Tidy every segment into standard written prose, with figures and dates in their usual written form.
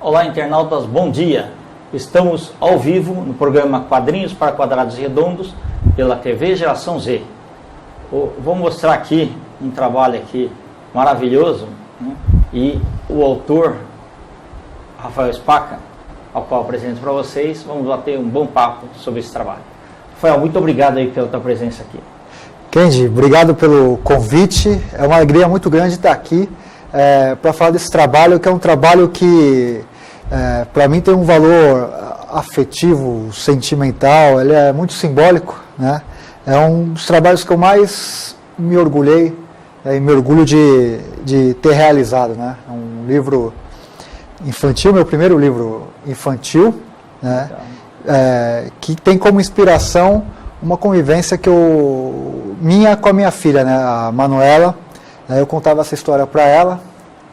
Olá, internautas, bom dia. Estamos ao vivo no programa Quadrinhos para Quadrados Redondos pela TV Geração Z. Vou mostrar aqui um trabalho aqui maravilhoso, né? E o autor, Rafael Spaca, ao qual apresento para vocês, vamos bater um bom papo sobre esse trabalho. Rafael, muito obrigado aí pela tua presença aqui. Kendi, obrigado pelo convite. É uma alegria muito grande estar aqui para falar desse trabalho, que é um trabalho que, para mim, tem um valor afetivo, sentimental, ele é muito simbólico, né? É um dos trabalhos que eu mais me orgulhei e me orgulho de ter realizado, né? É um livro infantil, meu primeiro livro infantil, né? Que tem como inspiração uma convivência minha com a minha filha, né, a Manuela. Eu contava essa história para ela,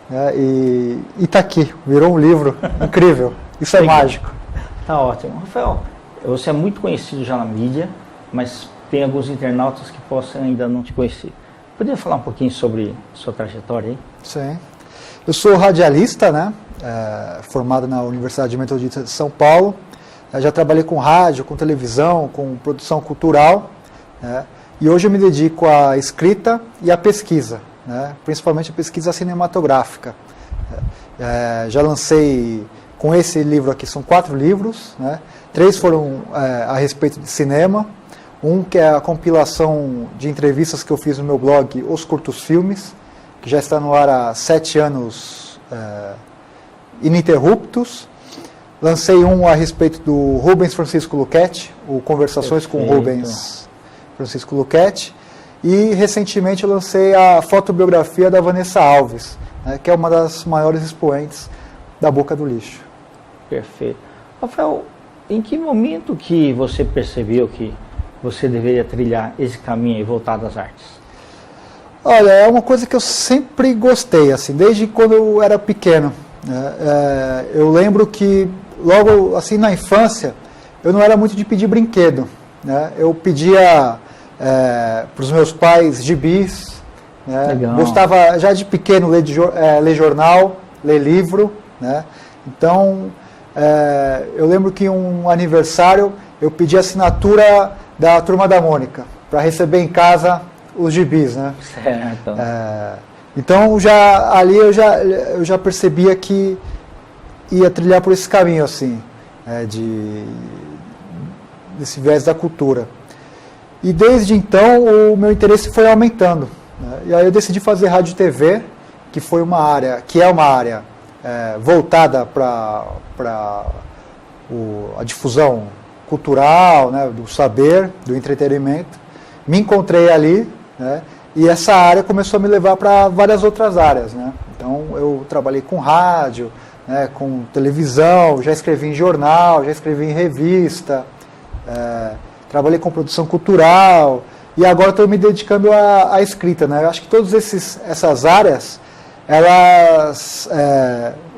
né, e está aqui, virou um livro incrível. Isso é mágico. Tá ótimo. Rafael, você é muito conhecido já na mídia, mas tem alguns internautas que possam ainda não te conhecer. Poderia falar um pouquinho sobre sua trajetória aí? Sim. Eu sou radialista, né, formado na Universidade Metodista de São Paulo. Já trabalhei com rádio, com televisão, com produção cultural, né? E hoje eu me dedico à escrita e à pesquisa, né? Principalmente a pesquisa cinematográfica. Já lancei, com esse livro aqui, são 4 livros, né? 3 foram a respeito de cinema, um que é a compilação de entrevistas que eu fiz no meu blog, Os Curtos Filmes, que já está no ar há 7 anos ininterruptos. Lancei um a respeito do Rubens Francisco Luchetti, o Conversações com Rubens Francisco Luchetti, e recentemente eu lancei a fotobiografia da Vanessa Alves, né, que é uma das maiores expoentes da Boca do Lixo. Perfeito. Rafael, em que momento que você percebeu que você deveria trilhar esse caminho aí voltado às artes? Olha, é uma coisa que eu sempre gostei, assim, desde quando eu era pequeno. Eu lembro que logo assim na infância eu não era muito de pedir brinquedo, né? Eu pedia para os meus pais gibis, né? Gostava já de pequeno ler jornal, ler livro, né? Então eu lembro que um aniversário eu pedi a assinatura da Turma da Mônica para receber em casa os gibis, né? Certo. Então ali eu já percebia que ia trilhar por esse caminho, assim, desse viés da cultura. E desde então o meu interesse foi aumentando, né? E aí eu decidi fazer rádio e TV, que é uma área voltada para a difusão cultural, né, do saber, do entretenimento. Me encontrei ali, né? E essa área começou a me levar para várias outras áreas, né? Então eu trabalhei com rádio, né, com televisão, já escrevi em jornal, já escrevi em revista, trabalhei com produção cultural e agora estou me dedicando à escrita, né? Eu acho que todas essas áreas elas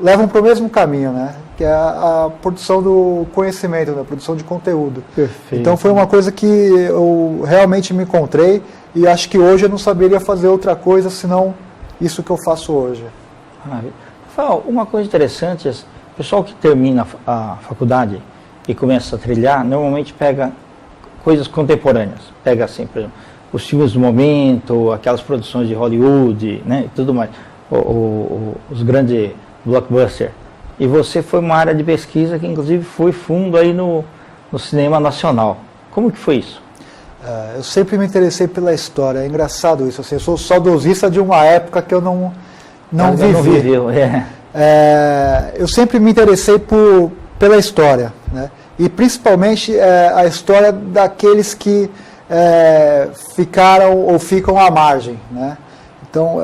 levam para o mesmo caminho, né? Que é a produção do conhecimento, né? A produção de conteúdo. Perfeito. Então foi uma coisa que eu realmente me encontrei e acho que hoje eu não saberia fazer outra coisa senão isso que eu faço hoje. Rafael, uma coisa interessante, o pessoal que termina a faculdade e começa a trilhar, normalmente pega coisas contemporâneas. Pega assim, por exemplo, os filmes do momento, aquelas produções de Hollywood, né, e tudo mais, os grandes blockbusters. E você foi uma área de pesquisa que inclusive foi fundo aí no cinema nacional. Como que foi isso? Eu sempre me interessei pela história, é engraçado isso, assim, eu sou saudosista de uma época que eu não vivi. Não viveu, eu sempre me interessei pela história, né? E principalmente a história daqueles que ficaram ou ficam à margem, né? Então,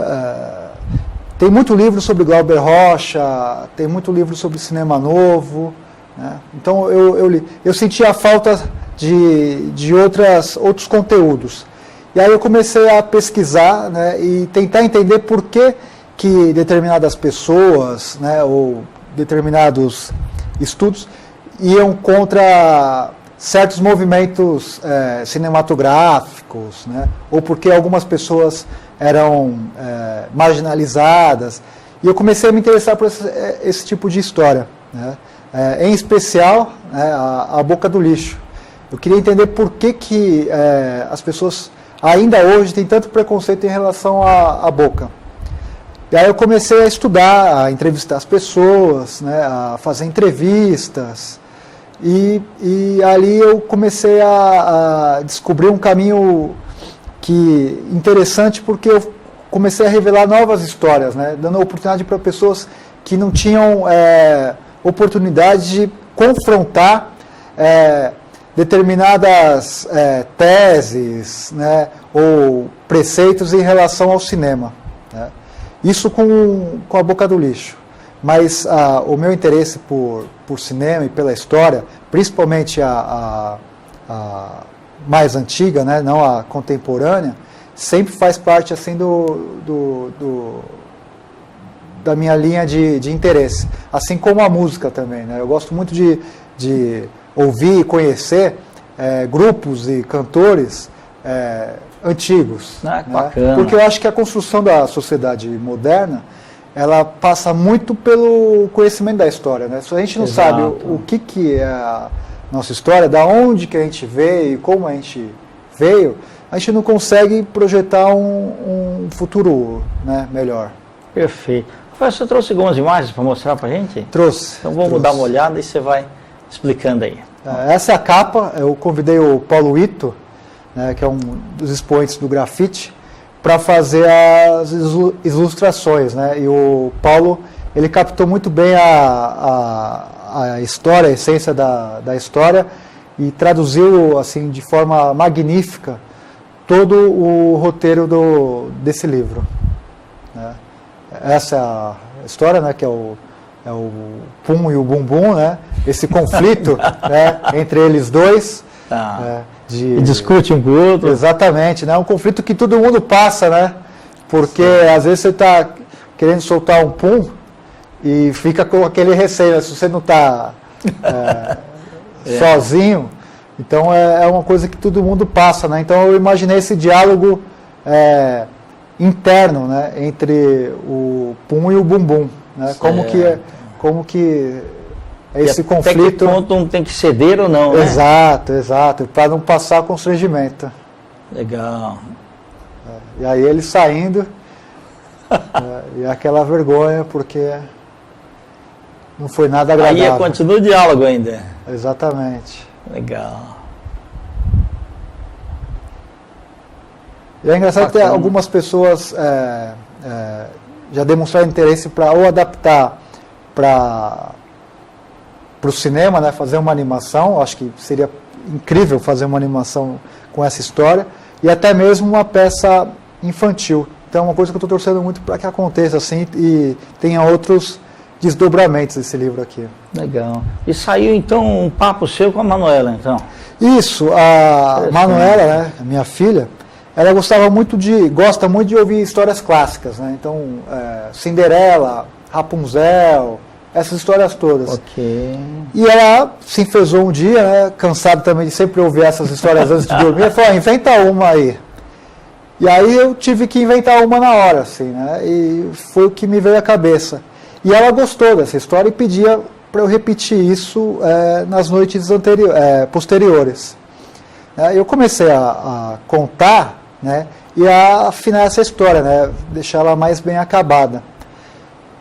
tem muito livro sobre Glauber Rocha, tem muito livro sobre cinema novo, né? Então eu senti a falta de outros conteúdos. E aí eu comecei a pesquisar, né, e tentar entender por que determinadas pessoas, né, ou determinados estudos iam contra certos movimentos cinematográficos, né, ou porque algumas pessoas eram marginalizadas. E eu comecei a me interessar por esse tipo de história, né? Em especial, né, a Boca do Lixo. Eu queria entender por que as pessoas ainda hoje têm tanto preconceito em relação à Boca. E aí eu comecei a estudar, a entrevistar as pessoas, né, a fazer entrevistas, e ali eu comecei a descobrir um caminho interessante, porque eu comecei a revelar novas histórias, né, dando oportunidade para pessoas que não tinham oportunidade de confrontar determinadas teses, né, ou preceitos em relação ao cinema, né. Isso com a Boca do Lixo. Mas o meu interesse por cinema e pela história, principalmente a mais antiga, né, não a contemporânea, sempre faz parte assim da minha linha de interesse. Assim como a música também, né? Eu gosto muito de ouvir e conhecer grupos e cantores antigos. Ah, né? bacana. Porque eu acho que a construção da sociedade moderna, ela passa muito pelo conhecimento da história, né? Se a gente não Exato. sabe o que é a nossa história, da onde que a gente veio e como a gente veio, a gente não consegue projetar um futuro, né, melhor. Perfeito. Rafael, você trouxe algumas imagens para mostrar para a gente? Trouxe. Então vamos dar uma olhada e você vai explicando aí. Essa é a capa. Eu convidei o Paulo Ito, né, que é um dos expoentes do grafite, para fazer as ilustrações, né? E o Paulo, ele captou muito bem a história, a essência da história, e traduziu assim de forma magnífica todo o roteiro desse livro, né? Essa é a história, né, que é o Pum e o Bumbum, né? Esse conflito né, entre eles dois. E discute um com o outro. Exatamente, né? Um conflito que todo mundo passa, né? Porque às vezes você está querendo soltar um pum e fica com aquele receio, né? Se você não está sozinho, então é uma coisa que todo mundo passa, né? Então eu imaginei esse diálogo interno, né? Entre o pum e o bumbum, né? Como que esse conflito... Até que ponto não tem que ceder ou não, né? Exato, para não passar constrangimento. Legal. E aí ele saindo, e aquela vergonha, porque não foi nada agradável. Aí continua o diálogo ainda. Exatamente. Legal. E é engraçado que algumas pessoas já demonstraram interesse para ou adaptar para o cinema, né, fazer uma animação. Acho que seria incrível fazer uma animação com essa história, e até mesmo uma peça infantil. Então é uma coisa que eu estou torcendo muito para que aconteça assim e tenha outros desdobramentos desse livro aqui. Legal. E saiu então um papo seu com a Manuela, então? Isso, a Manuela, né, a minha filha, ela gosta muito de ouvir histórias clássicas, né? Então, Cinderela, Rapunzel, essas histórias todas. Ok. E ela se enfezou um dia, né, cansado também de sempre ouvir essas histórias antes de dormir, ela falou, inventa uma aí. E aí eu tive que inventar uma na hora, assim, né? E foi o que me veio à cabeça. E ela gostou dessa história e pedia para eu repetir isso nas noites posteriores. Eu comecei a contar, né, e a afinar essa história, né, deixar ela mais bem acabada.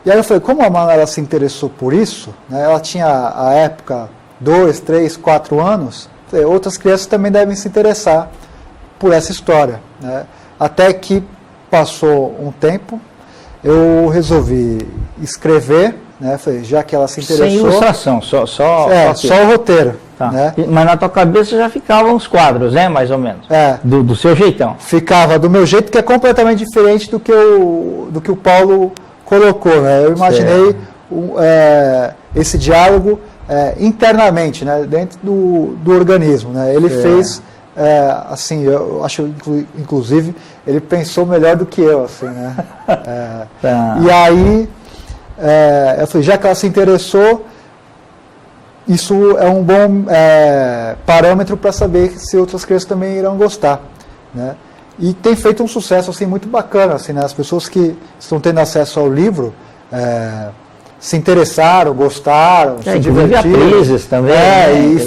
E aí eu falei, como a Manuela se interessou por isso, né, ela tinha à época 2, 3, 4 anos, falei, outras crianças também devem se interessar por essa história, né. Até que passou um tempo, eu resolvi escrever, né, falei, já que ela se interessou... Sem ilustração, só só o roteiro. Tá. Né? Mas na tua cabeça já ficavam os quadros, né, mais ou menos? Do seu jeitão. Ficava do meu jeito, que é completamente diferente do que o Paulo colocou, né? Eu imaginei esse diálogo internamente, né, dentro do organismo, né? Ele fez... assim, eu acho, inclusive, ele pensou melhor do que eu, assim, né? Tá. E aí, eu falei, já que ela se interessou, isso é um bom parâmetro para saber se outras crianças também irão gostar, né? E tem feito um sucesso assim muito bacana, assim, né? As pessoas que estão tendo acesso ao livro se interessaram, gostaram, se inclusive divertiram. Atrizes também. Né? E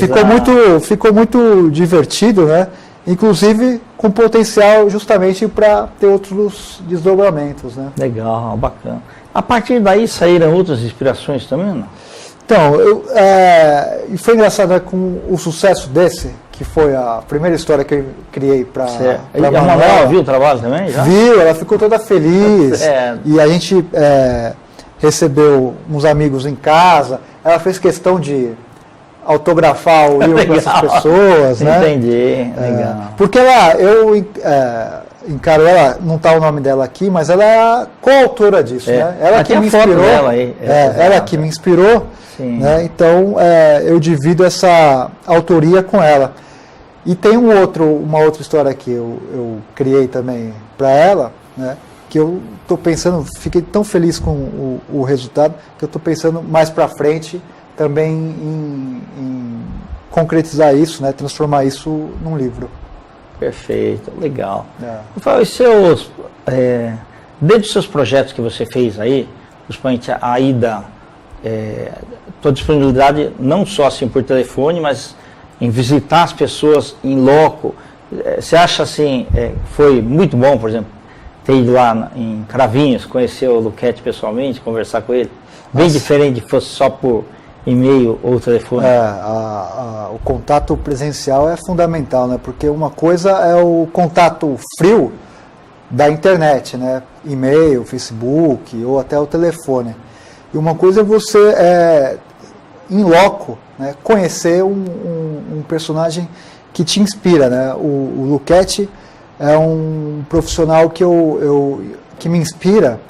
ficou muito divertido, né? Inclusive com potencial justamente para ter outros desdobramentos, né? Legal, bacana. A partir daí saíram outras inspirações também, não? Então, e foi engraçado, né, com o sucesso desse, que foi a primeira história que eu criei para a Manuela viu o trabalho também? Já? Viu, ela ficou toda feliz. E a gente recebeu uns amigos em casa, ela fez questão de autografar o livro para essas pessoas, né? Entendi, legal. Porque eu encaro ela, não está o nome dela aqui, mas ela é a coautora disso, né? Ela que me inspirou. Dela aí, ela que me inspirou, né? Então eu divido essa autoria com ela. E tem uma outra história que eu criei também para ela, né? Que eu estou pensando, fiquei tão feliz com o resultado, que eu estou pensando mais para frente também em concretizar isso, né? Transformar isso num livro. Perfeito, legal. Rafael, dentro dos seus projetos que você fez aí, principalmente a ida, tua disponibilidade não só assim por telefone, mas em visitar as pessoas em loco, você acha assim, foi muito bom, por exemplo, ter ido lá em Cravinhos, conhecer o Luquete pessoalmente, conversar com ele, bem diferente de fosse só por e-mail ou telefone? O contato presencial é fundamental, né? Porque uma coisa é o contato frio da internet, né? E-mail, Facebook ou até o telefone. E uma coisa é você, em loco, né? Conhecer um personagem que te inspira, né? O Luquete é um profissional que me inspira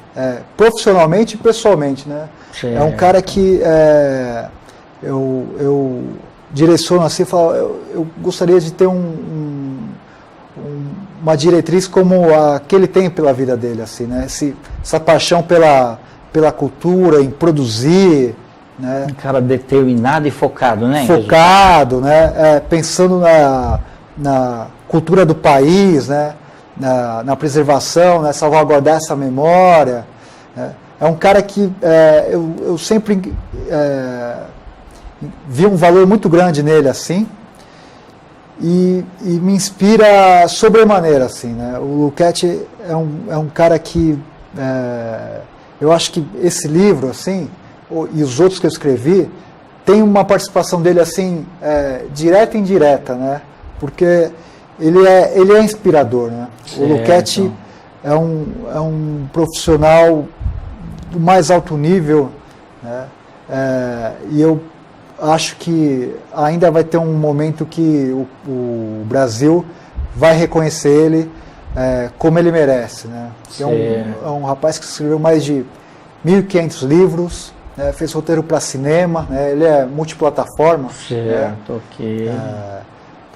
profissionalmente e pessoalmente, né? É um cara que eu direciono assim, eu gostaria de ter uma diretriz como a que ele tem pela vida dele, assim, né? Essa paixão pela cultura, em produzir, né? Um cara determinado e focado, né? Focado, né? Pensando na cultura do país, né? Na preservação, né? Salvaguardar essa memória, né? É um cara que eu sempre vi um valor muito grande nele, assim, e me inspira sobremaneira, assim, né? O Luquete é um cara que eu acho que esse livro, assim, e os outros que eu escrevi, tem uma participação dele, assim, direta e indireta, né? Porque ele é inspirador, né? Certo. O Luquete é um profissional do mais alto nível, né? E eu acho que ainda vai ter um momento que o Brasil vai reconhecer ele como ele merece, né? É um rapaz que escreveu mais de 1.500 livros, né? Fez roteiro para cinema, né? Ele é multiplataforma. Certo, né? ok.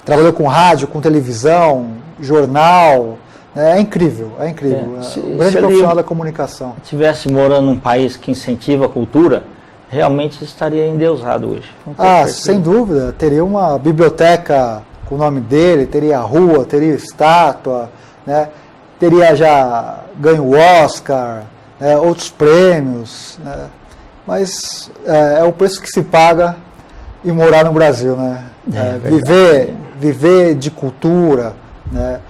Trabalhou com rádio, com televisão, jornal. É incrível, é incrível. Um grande profissional da comunicação. Se estivesse morando num país que incentiva a cultura, realmente estaria endeusado hoje. Sem dúvida. Teria uma biblioteca com o nome dele, teria rua, teria estátua, né? Teria já ganho o Oscar, né? Outros prêmios, né? Mas é o preço que se paga em morar no Brasil, né? Viver de cultura, né?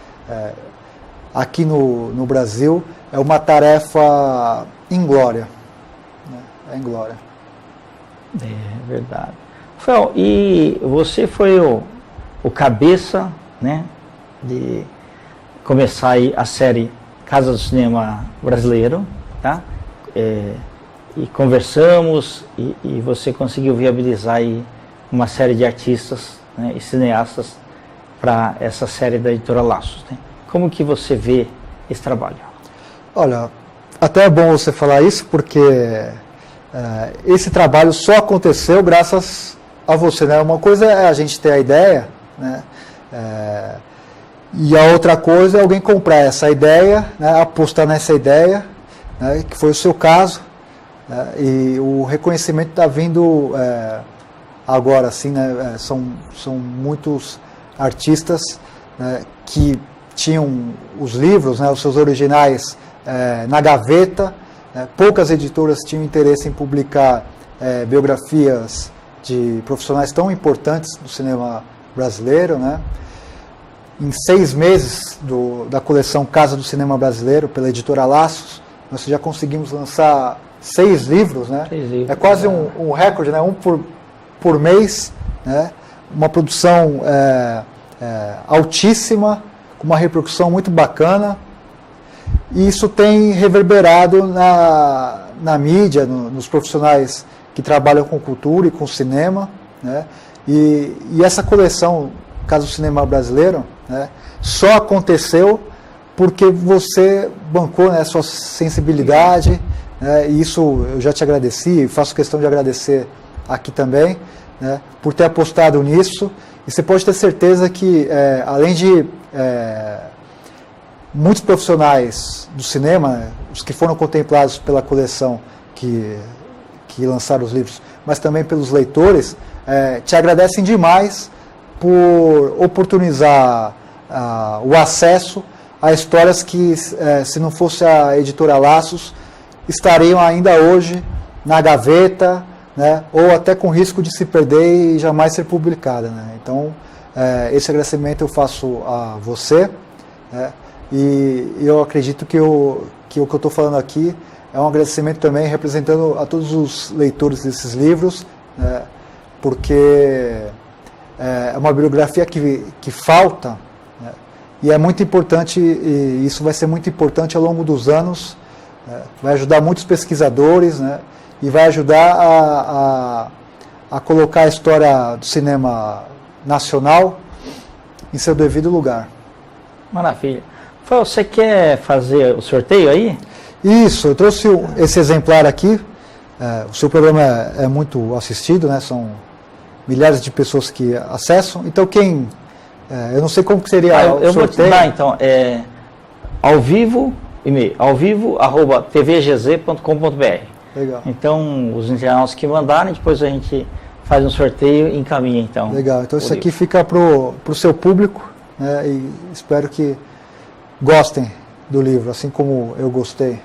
Aqui no Brasil é uma tarefa inglória, né? É inglória. É verdade. Rafael, e você foi o cabeça, né, de começar aí a série Casa do Cinema Brasileiro, tá? E conversamos e você conseguiu viabilizar aí uma série de artistas, né, e cineastas para essa série da Editora Laços, né? Como que você vê esse trabalho? Olha, até é bom você falar isso, porque esse trabalho só aconteceu graças a você, né? Uma coisa é a gente ter a ideia, né? E a outra coisa é alguém comprar essa ideia, né? Apostar nessa ideia, né? Que foi o seu caso, né? E o reconhecimento está vindo agora, assim, né? São muitos artistas, né? Que tinham os livros, né? Os seus originais na gaveta, né? Poucas editoras tinham interesse em publicar biografias de profissionais tão importantes do cinema brasileiro, né? Em 6 meses da coleção Casa do Cinema Brasileiro, pela editora Laços, nós já conseguimos lançar 6 livros, né? 6 livros, é quase um recorde, né? Um por mês, né? Uma produção altíssima, com uma repercussão muito bacana, e isso tem reverberado na mídia, nos profissionais que trabalham com cultura e com cinema, né? E essa coleção Casa do Cinema Brasileiro, né, só aconteceu porque você bancou, né, sua sensibilidade, né, e isso eu já te agradeci, faço questão de agradecer aqui também, né, por ter apostado nisso. E você pode ter certeza que, além de muitos profissionais do cinema, né, os que foram contemplados pela coleção que lançaram os livros, mas também pelos leitores, te agradecem demais por oportunizar o acesso a histórias que, se não fosse a editora Laços, estariam ainda hoje na gaveta, né, ou até com risco de se perder e jamais ser publicada, né? Então, esse agradecimento eu faço a você, né, e eu acredito que o que eu estou falando aqui é um agradecimento também representando a todos os leitores desses livros, né, porque é uma bibliografia que falta, né, e é muito importante, e isso vai ser muito importante ao longo dos anos, né, vai ajudar muitos pesquisadores, né, e vai ajudar a colocar a história do cinema nacional em seu devido lugar. Maravilha. Rafael, você quer fazer o sorteio aí? Isso, eu trouxe esse exemplar aqui. O seu programa é muito assistido, né? São milhares de pessoas que acessam. Então, eu não sei como que seria o sorteio. Eu vou te dar, então, ao vivo, e-mail, tvgz.com.br. Legal. Então, os internautas que mandarem, depois a gente faz um sorteio e encaminha, então. Legal, então isso aqui fica para o seu público, né? E espero que gostem do livro, assim como eu gostei.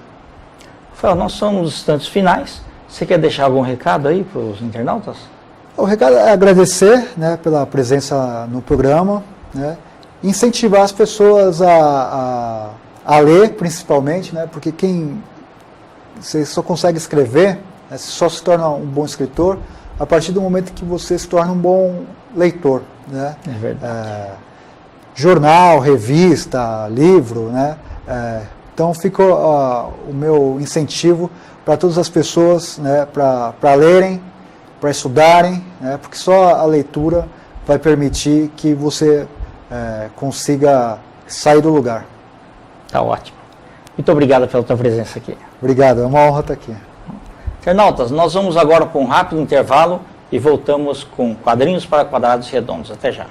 Rafael, nós somos nos instantes finais. Você quer deixar algum recado aí para os internautas? O recado é agradecer, né, pela presença no programa, né, incentivar as pessoas a ler, principalmente, né, porque você só consegue escrever, né, você só se torna um bom escritor a partir do momento que você se torna um bom leitor, né? É verdade. Jornal, revista, livro, né? Então fica o meu incentivo para todas as pessoas, né, para lerem, para estudarem, né, porque só a leitura vai permitir que você consiga sair do lugar. Tá ótimo. Muito obrigado pela tua presença aqui. Obrigado, é uma honra estar aqui. Internautas, nós vamos agora para um rápido intervalo e voltamos com Quadrinhos para Quadrados Redondos. Até já.